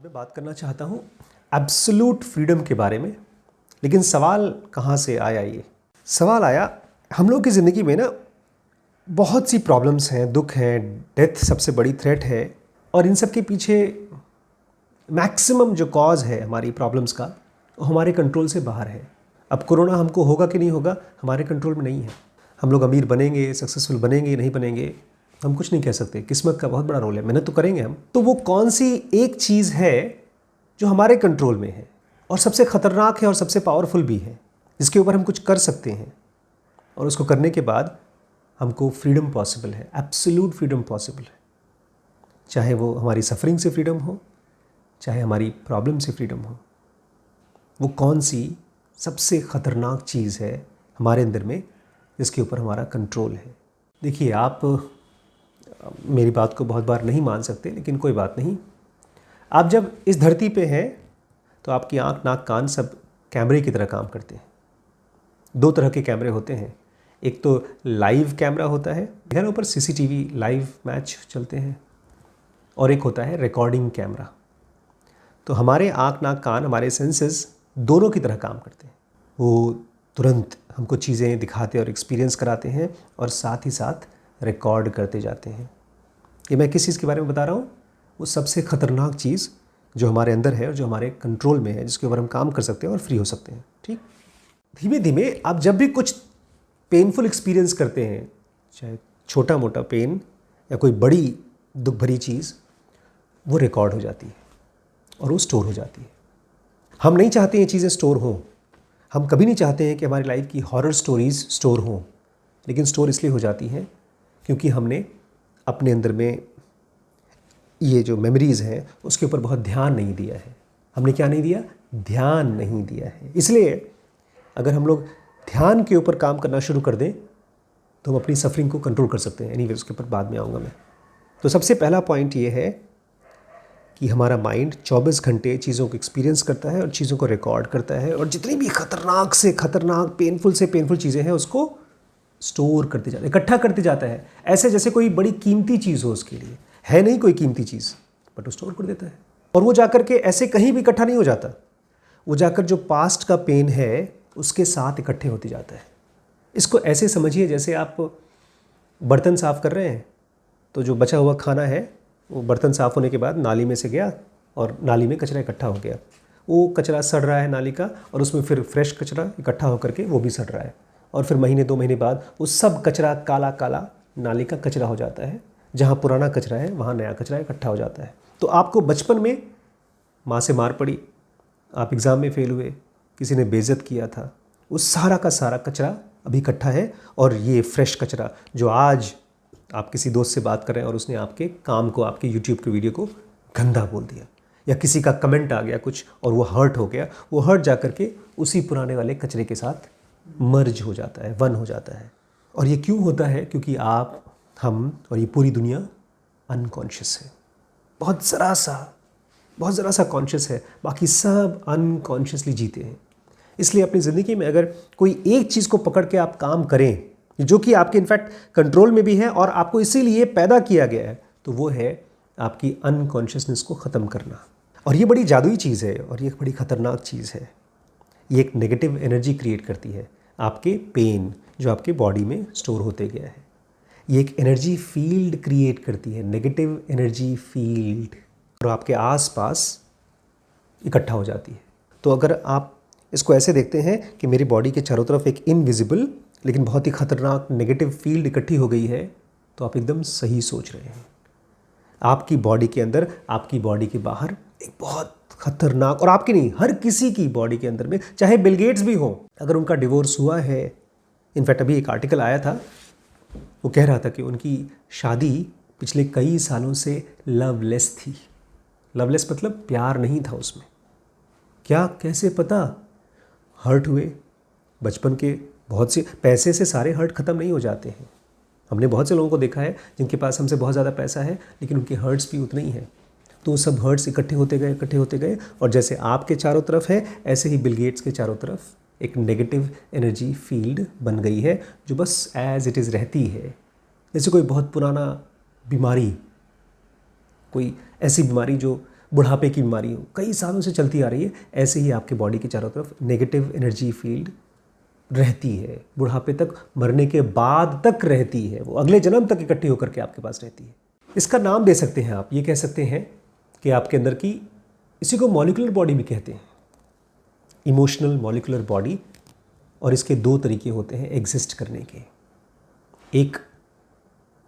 मैं बात करना चाहता हूँ एब्सोल्यूट फ्रीडम के बारे में। लेकिन सवाल कहाँ से आया? ये सवाल आया, हम लोग की ज़िंदगी में ना बहुत सी प्रॉब्लम्स हैं, दुख हैं, डेथ सबसे बड़ी थ्रेट है, और इन सब के पीछे मैक्सिमम जो कॉज है हमारी प्रॉब्लम्स का वो हमारे कंट्रोल से बाहर है। अब कोरोना हमको होगा कि नहीं होगा, हमारे कंट्रोल में नहीं है। हम लोग अमीर बनेंगे, सक्सेसफुल बनेंगे, नहीं बनेंगे, हम कुछ नहीं कह सकते। किस्मत का बहुत बड़ा रोल है, मेहनत तो करेंगे हम। तो वो कौन सी एक चीज़ है जो हमारे कंट्रोल में है और सबसे ख़तरनाक है और सबसे पावरफुल भी है, जिसके ऊपर हम कुछ कर सकते हैं और उसको करने के बाद हमको फ्रीडम पॉसिबल है, एब्सोल्यूट फ्रीडम पॉसिबल है। चाहे वो हमारी सफरिंग से फ्रीडम हो, चाहे हमारी प्रॉब्लम से फ्रीडम हो। वो कौन सी सबसे ख़तरनाक चीज़ है हमारे अंदर में जिसके ऊपर हमारा कंट्रोल है? देखिए, आप मेरी बात को बहुत बार नहीं मान सकते, लेकिन कोई बात नहीं। आप जब इस धरती पे हैं तो आपकी आँख, नाक, कान सब कैमरे की तरह काम करते हैं। दो तरह के कैमरे होते हैं, एक तो लाइव कैमरा होता है, घर ऊपर सीसीटीवी लाइव मैच चलते हैं, और एक होता है रिकॉर्डिंग कैमरा। तो हमारे आँख, नाक, कान, हमारे सेंसेस दोनों की तरह काम करते हैं। वो तुरंत हमको चीज़ें दिखाते और एक्सपीरियंस कराते हैं और साथ ही साथ रिकॉर्ड करते जाते हैं। ये मैं किस चीज़ के बारे में बता रहा हूँ? वो सबसे ख़तरनाक चीज़ जो हमारे अंदर है और जो हमारे कंट्रोल में है, जिसके ऊपर हम काम कर सकते हैं और फ्री हो सकते हैं। ठीक, धीमे धीमे आप जब भी कुछ पेनफुल एक्सपीरियंस करते हैं, चाहे छोटा मोटा पेन या कोई बड़ी दुख भरी चीज़, वो रिकॉर्ड हो जाती है और वो स्टोर हो जाती है। हम नहीं चाहते ये चीज़ें स्टोर हों, हम कभी नहीं चाहते हैं कि हमारी लाइफ की हॉरर स्टोरीज़ स्टोर हों, लेकिन स्टोर इसलिए हो जाती हैं क्योंकि हमने अपने अंदर में ये जो मेमोरीज़ हैं उसके ऊपर बहुत ध्यान नहीं दिया है। हमने क्या नहीं दिया? ध्यान नहीं दिया है। इसलिए अगर हम लोग ध्यान के ऊपर काम करना शुरू कर दें तो हम अपनी सफरिंग को कंट्रोल कर सकते हैं। एनीवे, उसके ऊपर बाद में आऊँगा मैं। तो सबसे पहला पॉइंट ये है कि हमारा माइंड 24 घंटे चीज़ों को एक्सपीरियंस करता है और चीज़ों को रिकॉर्ड करता है, और जितनी भी ख़तरनाक से ख़तरनाक, पेनफुल से पेनफुल चीज़ें हैं उसको स्टोर करते जाता है, इकट्ठा करते जाता है, ऐसे जैसे कोई बड़ी कीमती चीज़ हो। उसके लिए है नहीं कोई कीमती चीज़, बट वो स्टोर कर देता है। और वो जाकर के ऐसे कहीं भी इकट्ठा नहीं हो जाता, वो जाकर जो पास्ट का पेन है उसके साथ इकट्ठे होते जाता है। इसको ऐसे समझिए जैसे आप बर्तन साफ़ कर रहे हैं, तो जो बचा हुआ खाना है वो बर्तन साफ़ होने के बाद नाली में से गया और नाली में कचरा इकट्ठा हो गया। वो कचरा सड़ रहा है नाली का, और उसमें फिर फ्रेश कचरा इकट्ठा होकर के वो भी सड़ रहा है, और फिर महीने 2 महीने बाद वो सब कचरा काला काला नाली का कचरा हो जाता है। जहाँ पुराना कचरा है वहाँ नया कचरा इकट्ठा हो जाता है। तो आपको बचपन में माँ से मार पड़ी, आप एग्ज़ाम में फ़ेल हुए, किसी ने बेइज्जत किया था, वो सारा का सारा कचरा अभी इकट्ठा है। और ये फ्रेश कचरा जो आज आप किसी दोस्त से बात कर रहे हैं और उसने आपके काम को, आपके यूट्यूब के वीडियो को गंदा बोल दिया, या किसी का कमेंट आ गया कुछ और वो हर्ट हो गया, वो हर्ट जा कर के उसी पुराने वाले कचरे के साथ मर्ज हो जाता है, वन हो जाता है। और ये क्यों होता है? क्योंकि आप, हम और ये पूरी दुनिया अनकॉन्शियस है। बहुत ज़रा सा कॉन्शियस है, बाकी सब अनकॉन्शियसली जीते हैं। इसलिए अपनी ज़िंदगी में अगर कोई एक चीज़ को पकड़ के आप काम करें जो कि आपके इनफैक्ट कंट्रोल में भी है और आपको इसीलिए पैदा किया गया है, तो वो है आपकी अनकॉन्शियसनेस को ख़त्म करना। और ये बड़ी जादुई चीज़ है और ये एक बड़ी ख़तरनाक चीज़ है। ये एक नेगेटिव एनर्जी क्रिएट करती है, आपके पेन जो आपके बॉडी में स्टोर होते गया है। ये एक एनर्जी फील्ड क्रिएट करती है, नेगेटिव एनर्जी फील्ड, और आपके आसपास इकट्ठा हो जाती है। तो अगर आप इसको ऐसे देखते हैं कि मेरी बॉडी के चारों तरफ एक इनविजिबल लेकिन बहुत ही ख़तरनाक नेगेटिव फील्ड इकट्ठी हो गई है, तो आप एकदम सही सोच रहे हैं। आपकी बॉडी के अंदर, आपकी बॉडी के बाहर एक बहुत ख़तरनाक, और आपकी नहीं, हर किसी की बॉडी के अंदर में, चाहे बिल गेट्स भी हो, अगर उनका डिवोर्स हुआ है, इनफैक्ट अभी एक आर्टिकल आया था, वो कह रहा था कि उनकी शादी पिछले कई सालों से लवलेस थी। लवलेस मतलब प्यार नहीं था उसमें। क्या, कैसे पता? हर्ट हुए बचपन के, बहुत से पैसे से सारे हर्ट ख़त्म नहीं हो जाते हैं। हमने बहुत से लोगों को देखा है जिनके पास हमसे बहुत ज़्यादा पैसा है लेकिन उनके हर्ट्स भी उतने ही हैं। तो वो सब हर्ट्स इकट्ठे होते गए, और जैसे आपके चारों तरफ है ऐसे ही बिल गेट्स के चारों तरफ एक नेगेटिव एनर्जी फील्ड बन गई है जो बस एज इट इज़ रहती है। जैसे कोई बहुत पुराना बीमारी, कोई ऐसी बीमारी जो बुढ़ापे की बीमारी हो, कई सालों से चलती आ रही है, ऐसे ही आपके बॉडी के चारों तरफ नेगेटिव एनर्जी फील्ड रहती है, बुढ़ापे तक, मरने के बाद तक रहती है, वो अगले जन्म तक इकट्ठी होकर के आपके पास रहती है। इसका नाम दे सकते हैं आप, ये कह सकते हैं कि आपके अंदर की, इसी को मॉलिक्यूलर बॉडी भी कहते हैं, इमोशनल मॉलिक्यूलर बॉडी। और इसके दो तरीके होते हैं एग्जिस्ट करने के, एक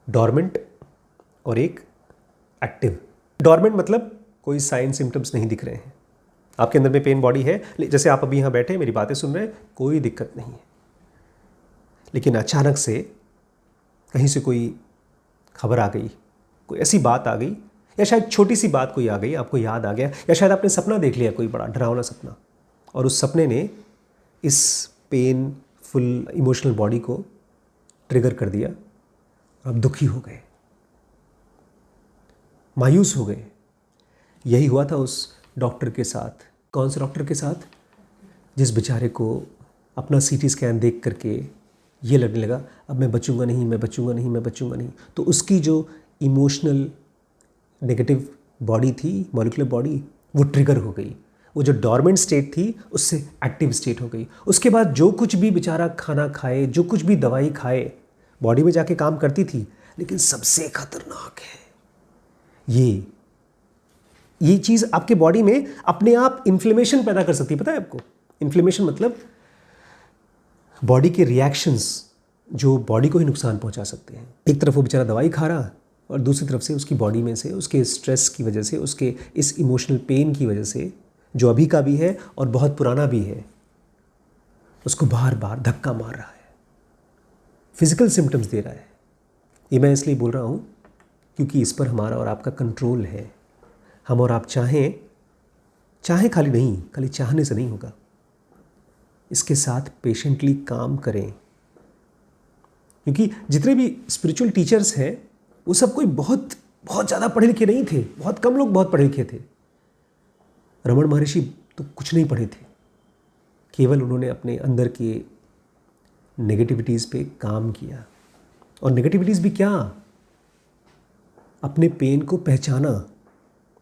डॉर्मेंट और एक एक्टिव। डॉर्मेंट मतलब कोई साइन सिम्टम्स नहीं दिख रहे हैं, आपके अंदर में पेन बॉडी है, जैसे आप अभी यहाँ बैठे मेरी बातें सुन रहे हैं, कोई दिक्कत नहीं है, लेकिन अचानक से कहीं से कोई खबर आ गई, कोई ऐसी बात आ गई, या शायद छोटी सी बात कोई आ गई, आपको याद आ गया, या शायद आपने सपना देख लिया, कोई बड़ा डरावना सपना, और उस सपने ने इस पेनफुल इमोशनल बॉडी को ट्रिगर कर दिया, आप दुखी हो गए, मायूस हो गए। यही हुआ था उस डॉक्टर के साथ। कौन से डॉक्टर के साथ? जिस बेचारे को अपना सीटी स्कैन देख करके ये लगने लगा अब मैं बचूंगा नहीं, मैं बचूंगा नहीं, मैं बचूंगा नहीं, तो उसकी जो इमोशनल नेगेटिव बॉडी थी, मॉलिक्यूलर बॉडी, वो ट्रिगर हो गई, वो जो डॉर्मेंट स्टेट थी उससे एक्टिव स्टेट हो गई। उसके बाद जो कुछ भी बेचारा खाना खाए, जो कुछ भी दवाई खाए, बॉडी में जाके काम करती थी। लेकिन सबसे खतरनाक है ये चीज़ आपके बॉडी में अपने आप इन्फ्लेमेशन पैदा कर सकती है। पता है आपको? इन्फ्लेमेशन मतलब बॉडी के रिएक्शंस जो बॉडी को ही नुकसान पहुंचा सकते हैं। एक तरफ वो बेचारा दवाई खा रहा और दूसरी तरफ से उसकी बॉडी में से, उसके स्ट्रेस की वजह से, उसके इस इमोशनल पेन की वजह से, जो अभी का भी है और बहुत पुराना भी है, उसको बार बार धक्का मार रहा है, फिजिकल सिम्टम्स दे रहा है। ये मैं इसलिए बोल रहा हूँ क्योंकि इस पर हमारा और आपका कंट्रोल है। हम और आप चाहें खाली नहीं, खाली चाहने से नहीं होगा, इसके साथ पेशेंटली काम करें। क्योंकि जितने भी स्पिरिचुअल टीचर्स हैं वो सब कोई बहुत ज़्यादा पढ़े लिखे नहीं थे, बहुत कम लोग बहुत पढ़े लिखे थे। रमण महर्षि तो कुछ नहीं पढ़े थे, केवल उन्होंने अपने अंदर के नेगेटिविटीज़ पे काम किया। और नेगेटिविटीज़ भी क्या, अपने पेन को पहचाना।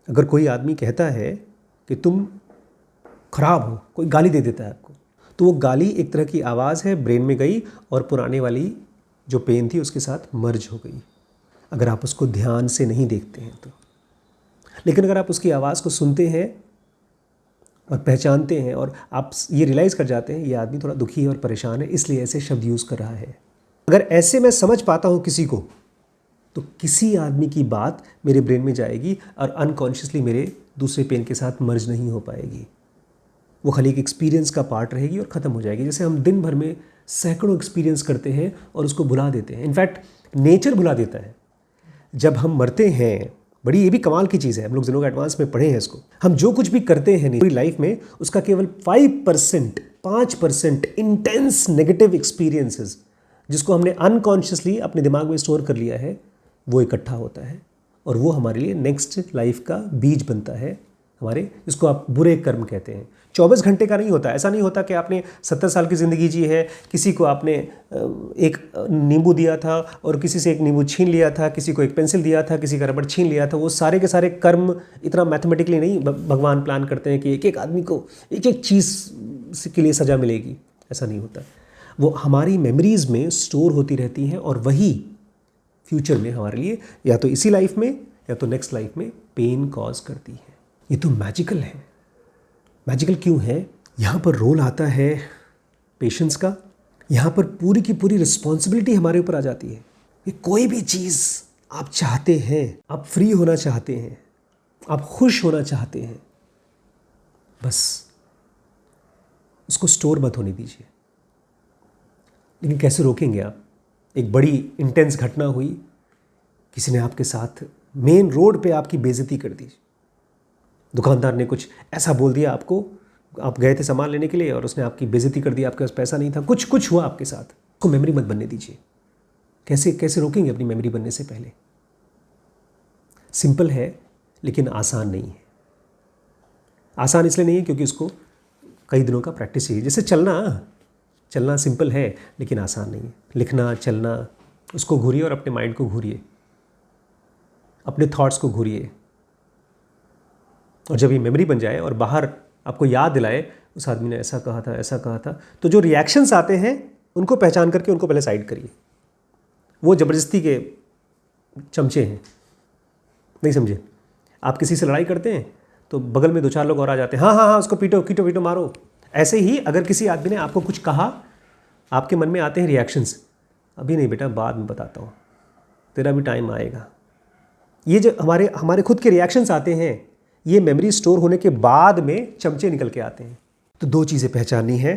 अगर कोई आदमी कहता है कि तुम खराब हो, कोई गाली दे देता है आपको, तो वो गाली एक तरह की आवाज़ है, ब्रेन में गई और पुराने वाली जो पेन थी उसके साथ मर्ज हो गई, अगर आप उसको ध्यान से नहीं देखते हैं तो। लेकिन अगर आप उसकी आवाज़ को सुनते हैं और पहचानते हैं और आप ये रियलाइज़ कर जाते हैं ये आदमी थोड़ा दुखी और परेशान है, इसलिए ऐसे शब्द यूज़ कर रहा है, अगर ऐसे मैं समझ पाता हूँ किसी को, तो किसी आदमी की बात मेरे ब्रेन में जाएगी और अनकॉन्शियसली मेरे दूसरे पेन के साथ मर्ज नहीं हो पाएगी। वो खाली एक एक्सपीरियंस का पार्ट रहेगी और ख़त्म हो जाएगी। जैसे हम दिन भर में सैकड़ों एक्सपीरियंस करते हैं और उसको भुला देते हैं। इनफैक्ट नेचर भुला देता है। जब हम मरते हैं, बड़ी ये भी कमाल की चीज़ है, हम लोग जिनों एडवांस में पढ़े हैं इसको, हम जो कुछ भी करते हैं पूरी लाइफ में उसका केवल 5% इंटेंस नेगेटिव एक्सपीरियंसेस जिसको हमने अनकॉन्शियसली अपने दिमाग में स्टोर कर लिया है, वो इकट्ठा होता है और वो हमारे लिए नेक्स्ट लाइफ का बीज बनता है हमारे, जिसको आप बुरे कर्म कहते हैं। 24 घंटे का नहीं होता, ऐसा नहीं होता कि आपने 70 साल की ज़िंदगी जी है, किसी को आपने एक नींबू दिया था और किसी से एक नींबू छीन लिया था, किसी को एक पेंसिल दिया था, किसी का रबड़ छीन लिया था। वो सारे के सारे कर्म इतना मैथमेटिकली नहीं भगवान प्लान करते हैं कि एक एक आदमी को एक एक चीज़ के लिए सज़ा मिलेगी, ऐसा नहीं होता। वो हमारी मेमोरीज़ में स्टोर होती रहती हैं और वही फ्यूचर में हमारे लिए या तो इसी लाइफ में या तो नेक्स्ट लाइफ में पेन कॉज करती है। ये तो मैजिकल है। मैजिकल क्यों है? यहाँ पर रोल आता है पेशेंस का, यहाँ पर पूरी की पूरी रिस्पॉन्सिबिलिटी हमारे ऊपर आ जाती है कि कोई भी चीज़ आप चाहते हैं, आप फ्री होना चाहते हैं, आप खुश होना चाहते हैं, बस उसको स्टोर मत होने दीजिए। लेकिन कैसे रोकेंगे आप? एक बड़ी इंटेंस घटना हुई, किसी ने आपके साथ मेन रोड पे आपकी बेइज्जती कर दी, दुकानदार ने कुछ ऐसा बोल दिया आपको, आप गए थे सामान लेने के लिए और उसने आपकी बेइज्जती कर दी, आपके पास पैसा नहीं था, कुछ हुआ आपके साथ, उसको मेमोरी मत बनने दीजिए। कैसे रोकेंगे अपनी मेमोरी बनने से पहले? सिंपल है लेकिन आसान नहीं है। आसान इसलिए नहीं है क्योंकि उसको कई दिनों का प्रैक्टिस चाहिए। जैसे चलना सिंपल है लेकिन आसान नहीं है। लिखना, चलना, उसको घूरिए और अपने माइंड को घूरिए, अपने थॉट्स को घूरिए। और जब ये मेमोरी बन जाए और बाहर आपको याद दिलाए उस आदमी ने ऐसा कहा था, ऐसा कहा था, तो जो रिएक्शंस आते हैं उनको पहचान करके उनको पहले साइड करिए। वो ज़बरदस्ती के चमचे हैं, नहीं समझे? आप किसी से लड़ाई करते हैं तो बगल में 2-4 लोग और आ जाते हैं, हाँ हाँ हाँ उसको पीटो पीटो पीटो मारो। ऐसे ही अगर किसी आदमी ने आपको कुछ कहा, आपके मन में आते हैं रिएक्शंस, अभी नहीं बेटा बाद में बताता हूँ, तेरा भी टाइम आएगा। ये जो हमारे खुद के रिएक्शंस आते हैं, ये मेमोरी स्टोर होने के बाद में चमचे निकल के आते हैं। तो 2 चीज़ें पहचाननी है,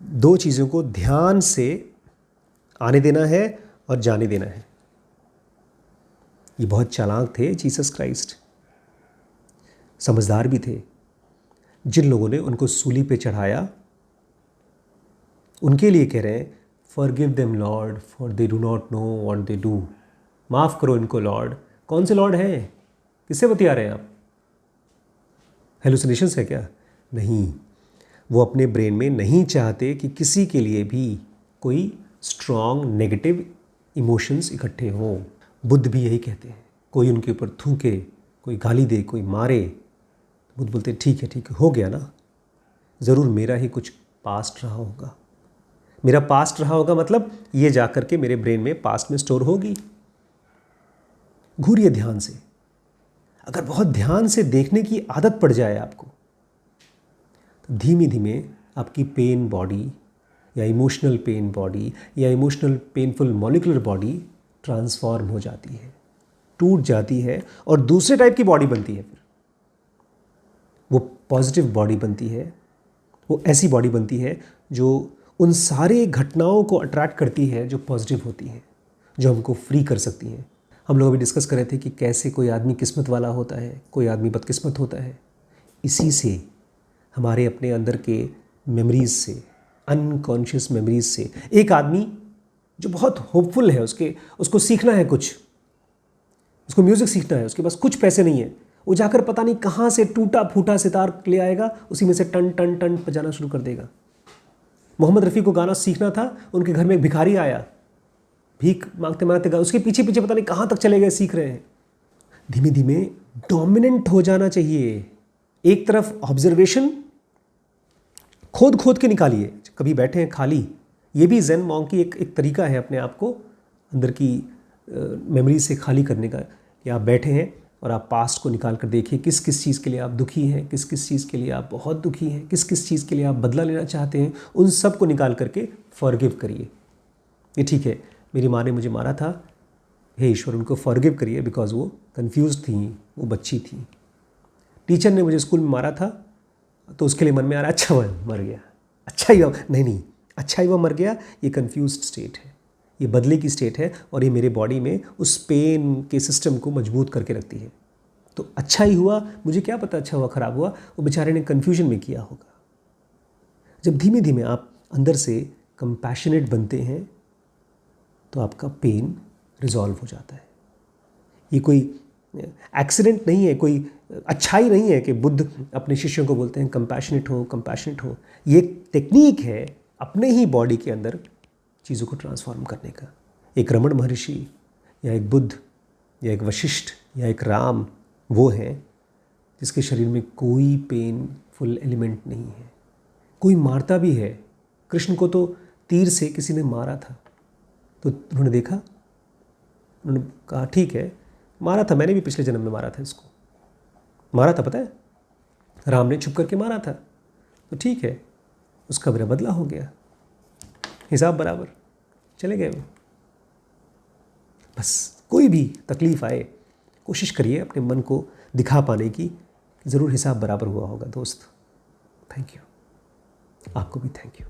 2 चीज़ों को ध्यान से आने देना है और जाने देना है। ये बहुत चालाक थे जीसस क्राइस्ट, समझदार भी थे। जिन लोगों ने उनको सूली पे चढ़ाया उनके लिए कह रहे हैं, forgive them Lord for they do not know what they do. माफ़ करो इनको लॉर्ड। कौन से लॉर्ड हैं? किससे बतिया रहे हैं आप? हेलुसिनेशंस है क्या? नहीं, वो अपने ब्रेन में नहीं चाहते कि किसी के लिए भी कोई स्ट्रॉन्ग नेगेटिव इमोशंस इकट्ठे हों। बुद्ध भी यही कहते हैं, कोई उनके ऊपर थूके, कोई गाली दे, कोई मारे, बुद्ध बोलते हैं ठीक है हो गया ना, ज़रूर मेरा ही कुछ पास्ट रहा होगा। मेरा पास्ट रहा होगा मतलब ये जा कर के मेरे ब्रेन में पास्ट में स्टोर होगी। घूरिए ध्यान से। अगर बहुत ध्यान से देखने की आदत पड़ जाए आपको, तो धीमे धीमे आपकी पेन बॉडी या इमोशनल पेन बॉडी या emotional painful molecular body transform हो जाती है, टूट जाती है और दूसरे टाइप की बॉडी बनती है। फिर वो पॉजिटिव बॉडी बनती है, वो ऐसी बॉडी बनती है जो उन सारे घटनाओं को अट्रैक्ट करती है जो पॉजिटिव होती हैं, जो हमको फ्री कर सकती हैं। हम लोग अभी डिस्कस कर रहे थे कि कैसे कोई आदमी किस्मत वाला होता है, कोई आदमी बदकिस्मत होता है। इसी से हमारे अपने अंदर के मेमोरीज से, अनकॉन्शियस मेमोरीज से। एक आदमी जो बहुत होपफुल है, उसको सीखना है कुछ, उसको म्यूज़िक सीखना है, उसके पास कुछ पैसे नहीं है, वो जाकर पता नहीं कहाँ से टूटा फूटा सितार ले आएगा, उसी में से टन टन टन बजाना शुरू कर देगा। मोहम्मद रफ़ी को गाना सीखना था, उनके घर में एक भिखारी आया, भीख मांगते मांगते गा, उसके पीछे पीछे पता नहीं कहाँ तक चले गए, सीख रहे हैं। धीमे धीमे डोमिनेंट हो जाना चाहिए। एक तरफ ऑब्जर्वेशन खोद खोद के निकालिए। कभी बैठे हैं खाली, ये भी ज़ेन मॉन्क की एक तरीका है अपने आप को अंदर की मेमोरी से खाली करने का। कि आप बैठे हैं और आप पास्ट को निकाल कर देखिए, किस किस चीज़ के लिए आप दुखी हैं, किस किस चीज़ के लिए आप बहुत दुखी हैं, किस किस चीज़ के लिए आप बदला लेना चाहते हैं। उन सब को निकाल करके फॉरगिव करिए। ये ठीक है, मेरी माँ ने मुझे मारा था, हे ईश्वर उनको फॉरगिव करिए, बिकॉज वो कंफ्यूज थी, वो बच्ची थी। टीचर ने मुझे स्कूल में मारा था, तो उसके लिए मन में आ रहा है अच्छा वह मर गया, अच्छा ही हुआ, नहीं अच्छा ही वह मर गया। ये कंफ्यूज्ड स्टेट है, ये बदले की स्टेट है, और ये मेरे बॉडी में उस पेन के सिस्टम को मजबूत करके रखती है। तो अच्छा ही हुआ, मुझे क्या पता अच्छा हुआ ख़राब हुआ, वो बेचारे ने कन्फ्यूजन में किया होगा। जब धीमे धीमे आप अंदर से कंपैशनेट बनते हैं तो आपका पेन रिजॉल्व हो जाता है। ये कोई एक्सीडेंट नहीं है, कोई अच्छाई नहीं है कि बुद्ध अपने शिष्यों को बोलते हैं कंपैशनेट हो, कंपैशनेट हो। ये टेक्निक है अपने ही बॉडी के अंदर चीज़ों को ट्रांसफॉर्म करने का। एक रमण महर्षि या एक बुद्ध या एक वशिष्ठ या एक राम वो हैं जिसके शरीर में कोई पेनफुल एलिमेंट नहीं है। कोई मारता भी है, कृष्ण को तो तीर से किसी ने मारा था, तो उन्होंने देखा, उन्होंने कहा ठीक है मारा था, मैंने भी पिछले जन्म में मारा था, इसको मारा था, पता है राम ने छुप करके मारा था, तो ठीक है उसका मेरा बदला हो गया, हिसाब बराबर, चले गए वो। बस कोई भी तकलीफ़ आए कोशिश करिए अपने मन को दिखा पाने की, ज़रूर हिसाब बराबर हुआ होगा दोस्त। थैंक यू, आपको भी थैंक यू।